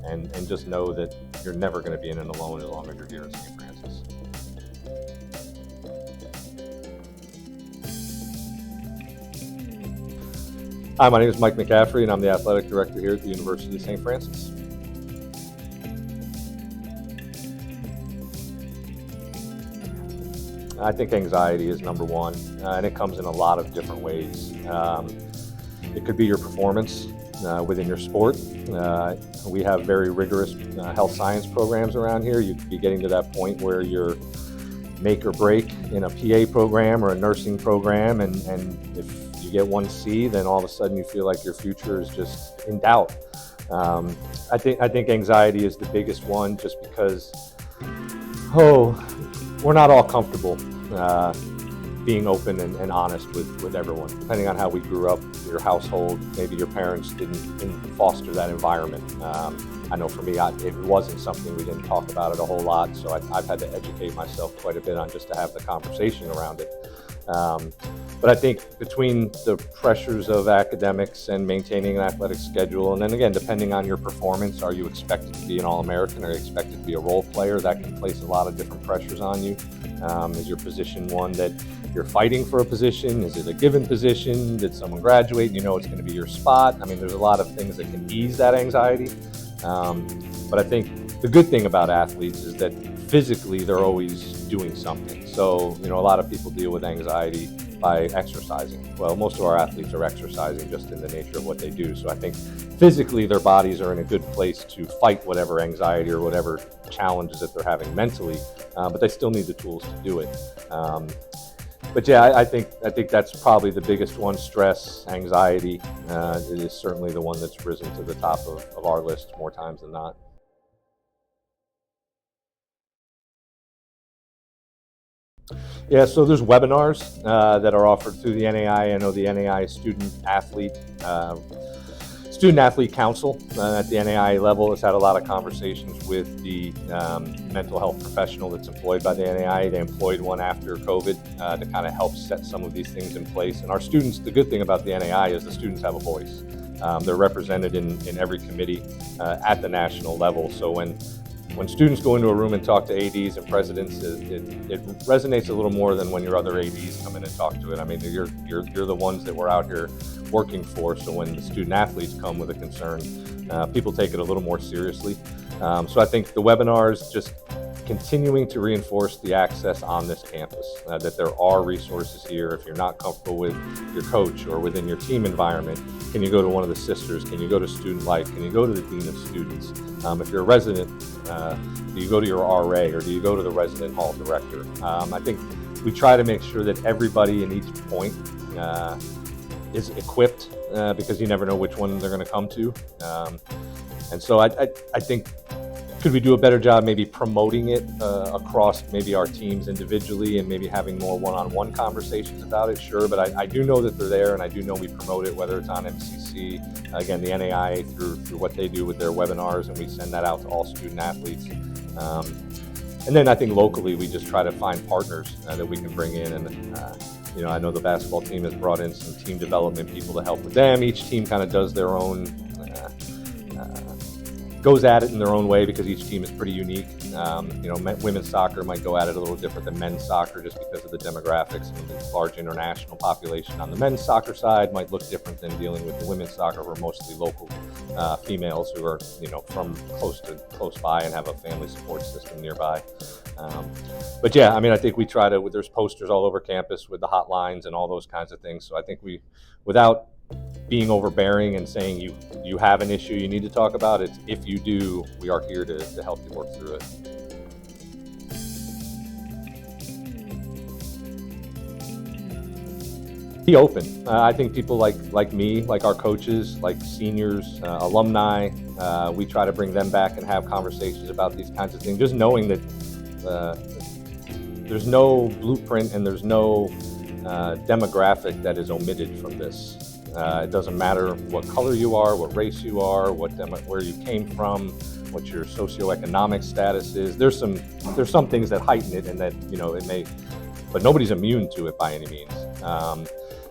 and just know that you're never going to be in it alone as long as you're here at St. Francis. Hi, my name is Mike McCaffrey, and I'm the Athletic Director here at the University of St. Francis. I think anxiety is number one, and it comes in a lot of different ways. It could be your performance within your sport. We have very rigorous health science programs around here. You could be getting to that point where you're make or break in a PA program or a nursing program, and if you get 1C, then all of a sudden you feel like your future is just in doubt. I think anxiety is the biggest one, just because we're not all comfortable being open and honest with everyone. Depending on how we grew up, your household, maybe your parents didn't foster that environment. I know for me, it wasn't something we didn't talk about it a whole lot, so I've had to educate myself quite a bit on just to have the conversation around it. But I think between the pressures of academics and maintaining an athletic schedule, and then again, depending on your performance, are you expected to be an All-American? Are you expected to be a role player? That can place a lot of different pressures on you. Is your position one that you're fighting for a position? Is it a given position? Did someone graduate? You know it's going to be your spot. I mean, there's a lot of things that can ease that anxiety. But I think the good thing about athletes is that physically they're always doing something. So, a lot of people deal with anxiety by exercising. Well, most of our athletes are exercising just in the nature of what they do. So I think physically their bodies are in a good place to fight whatever anxiety or whatever challenges that they're having mentally, but they still need the tools to do it. But yeah, I think that's probably the biggest one. Stress, anxiety, it is certainly the one that's risen to the top of our list more times than not. Yeah, so there's webinars that are offered through the NAI. I know the NAI Student Athlete Council at the NAI level has had a lot of conversations with the mental health professional that's employed by the NAI. They employed one after COVID to kind of help set some of these things in place. And our students, the good thing about the NAI is the students have a voice. They're represented in every committee at the national level. So when students go into a room and talk to ADs and presidents, it resonates a little more than when your other ADs come in and talk to it. I mean, you're the ones that we're out here working for. So when the student athletes come with a concern, people take it a little more seriously. So I think the webinars just continuing to reinforce the access on this campus, that there are resources here. If you're not comfortable with your coach or within your team environment, can you go to one of the sisters? Can you go to Student Life? Can you go to the Dean of Students? If you're a resident, do you go to your RA or do you go to the resident hall director? I think we try to make sure that everybody in each point is equipped because you never know which one they're going to come to. And so I think, could we do a better job maybe promoting it across maybe our teams individually and maybe having more one-on-one conversations about it? Sure, but I do know that they're there, and I do know we promote it, whether it's on MCC, again, the NAI through what they do with their webinars, and we send that out to all student athletes. And then I think locally we just try to find partners that we can bring in. And I know the basketball team has brought in some team development people to help with them. Each team kind of does their own goes at it in their own way because each team is pretty unique. Women's soccer might go at it a little different than men's soccer just because of the demographics, and the large international population on the men's soccer side might look different than dealing with the women's soccer, who are mostly local females who are from close by and have a family support system nearby. But yeah, I think we try to. There's posters all over campus with the hotlines and all those kinds of things. So I think without being overbearing and saying you have an issue you need to talk about it, if you do, we are here to help you work through it. Be open. I think people like me, like our coaches, like seniors, alumni, we try to bring them back and have conversations about these kinds of things, just knowing that there's no blueprint and there's no demographic that is omitted from this. It doesn't matter what color you are, what race you are, where you came from, what your socioeconomic status is. There's some things that heighten it, and that it may, but nobody's immune to it by any means.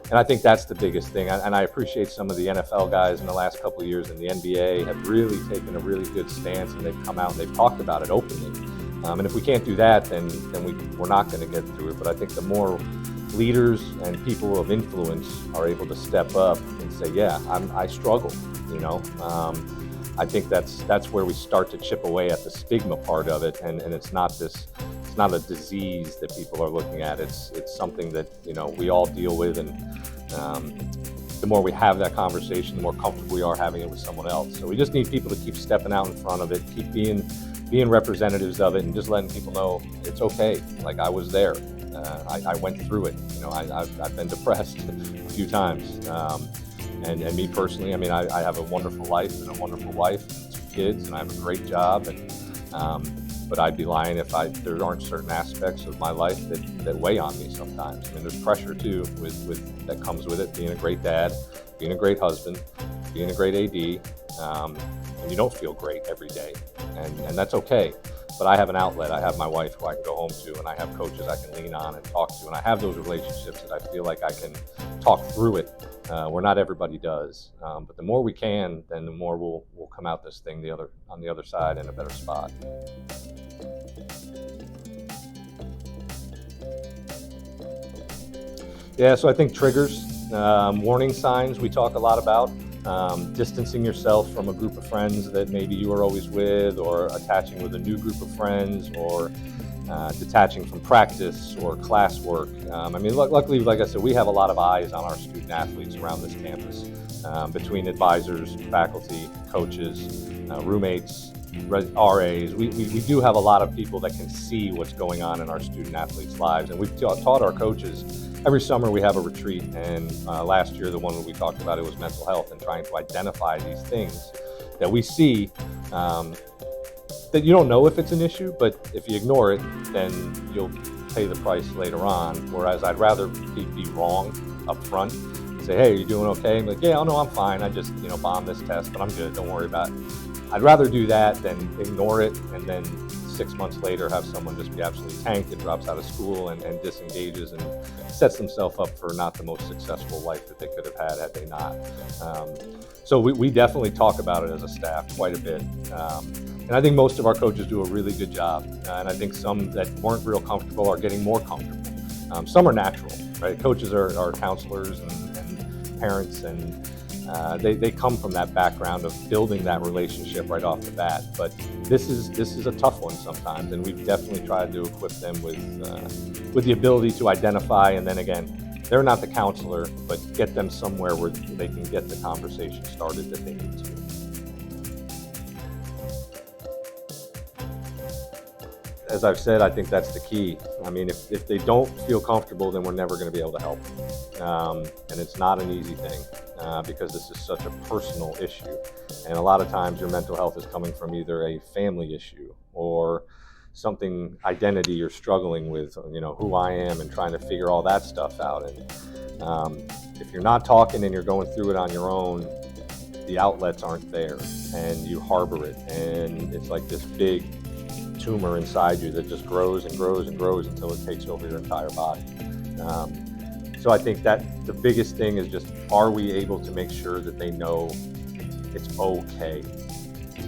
And I think that's the biggest thing. And I appreciate some of the NFL guys in the last couple of years in the NBA have really taken a really good stance, and they've come out and they've talked about it openly. And if we can't do that, then we're not going to get through it. But I think the more leaders and people of influence are able to step up and say, yeah, I struggle, I think that's where we start to chip away at the stigma part of it, and it's not a disease that people are looking at. It's something that we all deal with, and the more we have that conversation, the more comfortable we are having it with someone else. So we just need people to keep stepping out in front of it, keep being representatives of it, and just letting people know it's okay. Like, I was there. I went through it. I've been depressed a few times. And me personally, I have a wonderful life and a wonderful wife and 2 kids, and I have a great job. But I'd be lying if there aren't certain aspects of my life that weigh on me sometimes. There's pressure too that comes with it, being a great dad, being a great husband, being a great AD, and you don't feel great every day, and that's okay. But I have an outlet. I have my wife who I can go home to, and I have coaches I can lean on and talk to, and I have those relationships that I feel like I can talk through it, where not everybody does. But the more we can, then the more we'll come out this thing on the other side in a better spot. Yeah, so I think triggers, warning signs we talk a lot about. Distancing yourself from a group of friends that maybe you were always with, or attaching with a new group of friends, or detaching from practice or classwork. Luckily, like I said, we have a lot of eyes on our student athletes around this campus, between advisors, faculty, coaches, roommates, RAs. We do have a lot of people that can see what's going on in our student athletes' lives, and we've taught our coaches. Every summer we have a retreat, and last year the one that we talked about, it was mental health and trying to identify these things that we see, that you don't know if it's an issue, but if you ignore it, then you'll pay the price later on. Whereas I'd rather be wrong up front, say, hey, are you doing okay? I'm like, yeah, no, I'm fine. I just bombed this test, but I'm good. Don't worry about it. I'd rather do that than ignore it, and then 6 months later have someone just be absolutely tanked and drops out of school and disengages and sets themselves up for not the most successful life that they could have had they not. So we definitely talk about it as a staff quite a bit. And I think most of our coaches do a really good job. And I think some that weren't real comfortable are getting more comfortable. Some are natural, right? Coaches are counselors and parents, and they come from that background of building that relationship right off the bat. But this is a tough one sometimes, and we've definitely tried to equip them with the ability to identify, and then again, they're not the counselor, but get them somewhere where they can get the conversation started that they need to. As I've said, I think that's the key. If they don't feel comfortable, then we're never going to be able to help them. And it's not an easy thing, because this is such a personal issue. And a lot of times your mental health is coming from either a family issue or something, identity you're struggling with, who I am, and trying to figure all that stuff out. And if you're not talking and you're going through it on your own, the outlets aren't there, and you harbor it. And it's like this big tumor inside you that just grows and grows and grows until it takes over your entire body. So I think that the biggest thing is just, are we able to make sure that they know it's okay?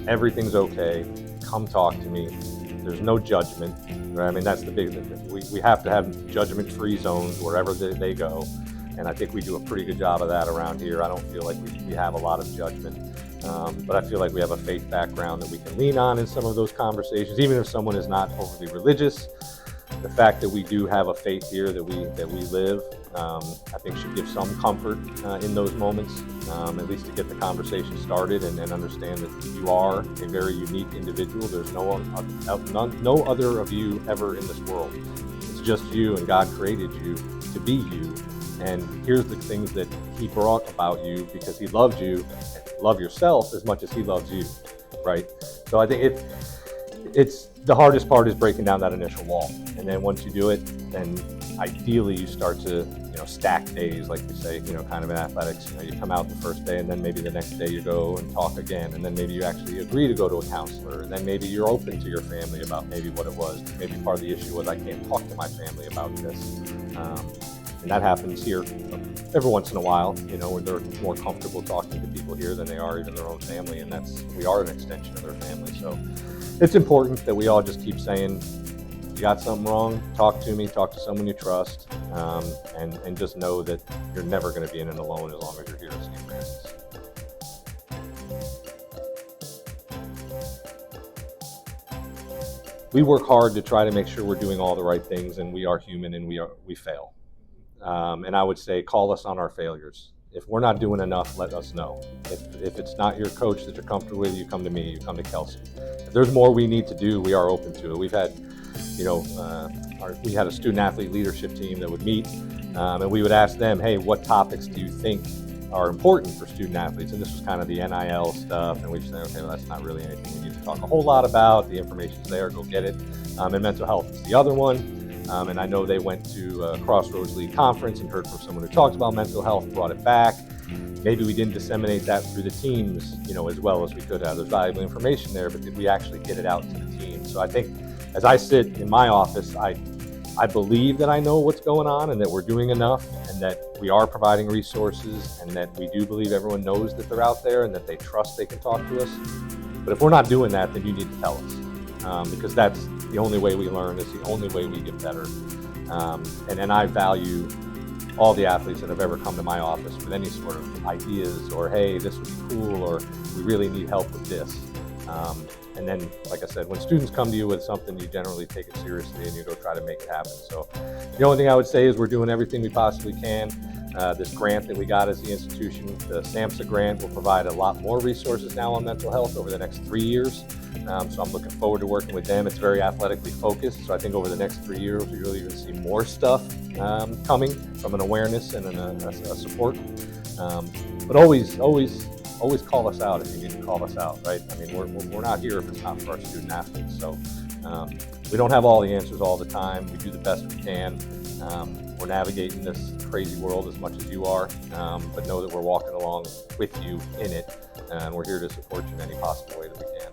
Everything's okay. Come talk to me. There's no judgment. Right? That's the big thing. We have to have judgment-free zones wherever they go. And I think we do a pretty good job of that around here. I don't feel like we have a lot of judgment. But I feel like we have a faith background that we can lean on in some of those conversations, even if someone is not overly religious. The fact that we do have a faith here that we live, I think should give some comfort in those moments, at least to get the conversation started and understand that you are a very unique individual. There's no other of you ever in this world. It's just you, and God created you to be you. And here's the things that He brought about you because He loved you. Love yourself as much as He loves you, right? So I think it's the hardest part is breaking down that initial wall. And then once you do it, then ideally you start to, stack days, like we say, kind of in athletics. You come out the first day, and then maybe the next day you go and talk again, and then maybe you actually agree to go to a counselor, and then maybe you're open to your family about maybe what it was. Maybe part of the issue was I can't talk to my family about this. And that happens here every once in a while, when they're more comfortable talking to people here than they are even their own family, and we are an extension of their family. So it's important that we all just keep saying, you got something wrong, talk to me, talk to someone you trust, and just know that you're never going to be in it alone as long as you're here at St. Francis. We work hard to try to make sure we're doing all the right things, and we are human and we fail. And I would say call us on our failures. If we're not doing enough, let us know. If it's not your coach that you're comfortable with, you come to me, you come to Kelsey. If there's more we need to do, we are open to it. We've had, we had a student athlete leadership team that would meet, and we would ask them, hey, what topics do you think are important for student athletes? And this was kind of the NIL stuff, and we'd say, okay, well, that's not really anything we need to talk a whole lot about. The information's there, go get it. And mental health is the other one. And I know they went to Crossroads League Conference and heard from someone who talked about mental health, brought it back. Maybe we didn't disseminate that through the teams, as well as we could have. There's valuable information there, but did we actually get it out to the team? So I think as I sit in my office, I believe that I know what's going on and that we're doing enough and that we are providing resources and that we do believe everyone knows that they're out there and that they trust they can talk to us. But if we're not doing that, then you need to tell us, because that's the only way we learn. It's the only way we get better. And then I value all the athletes that have ever come to my office with any sort of ideas or, hey, this would be cool, or we really need help with this. And then, like I said, when students come to you with something, you generally take it seriously and you go try to make it happen. So the only thing I would say is we're doing everything we possibly can. This grant that we got as the institution, the SAMHSA grant, will provide a lot more resources now on mental health over the next 3 years. So I'm looking forward to working with them. It's very athletically focused. So I think over the next 3 years, we really even see more stuff coming from an awareness and a support. But always call us out if you need to call us out, right? I mean, we're not here if it's not for our student athletes. So we don't have all the answers all the time. We do the best we can. We're navigating this crazy world as much as you are, but know that we're walking along with you in it, and we're here to support you in any possible way that we can.